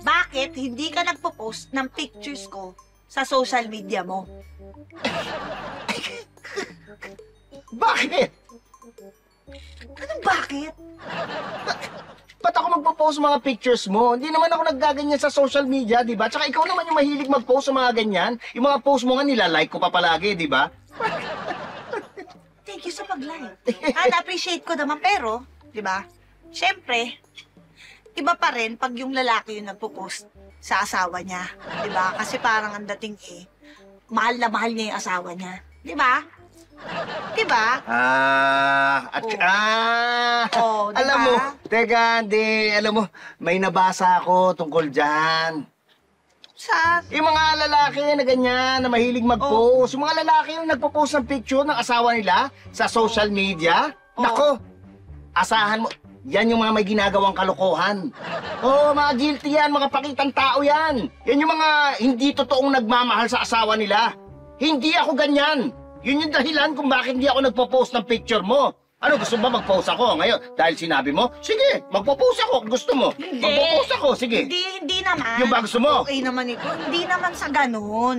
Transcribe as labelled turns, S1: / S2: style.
S1: Bakit hindi ka nagpo-post ng pictures ko sa social media mo?
S2: Bakit?
S1: Anong bakit?
S2: Ba't ako magpo-post mga pictures mo? Hindi naman ako naggaganyan sa social media, di ba? Tsaka ikaw naman yung mahilig mag-post sa mga ganyan. Yung mga post mo nga nilalike ko pa palagi, di ba?
S1: Thank you sa pag-like. Na-appreciate ko naman, pero, di ba? Siyempre, iba pa rin pag yung lalaki yung nagpo-post sa asawa niya. Di ba? Kasi parang ang dating mahal na mahal niya yung asawa niya. Di ba? Di ba? Oh, diba?
S2: Alam mo, teka, alam mo, may nabasa ako tungkol dyan.
S1: Sa...
S2: Yung mga lalaki na ganyan, na mahilig mag-post. Yung mga lalaki yung nagpo-post ng picture ng asawa nila sa social media. Nako, asahan mo, yan yung mga may ginagawang kalokohan. Mga guilty yan, mga pakitang tao yan. Yan yung mga hindi totoong nagmamahal sa asawa nila. Hindi ako ganyan. Yun yung dahilan kung bakit hindi ako nagpo-post ng picture mo. Ano, gusto ba mag-post ako ngayon? Dahil sinabi mo, sige, magpo-post ako kung gusto mo.
S1: Hindi.
S2: Magpo-post ako, sige.
S1: Hindi naman.
S2: Yung ba gusto mo?
S1: Okay naman ito. Hindi naman sa ganun.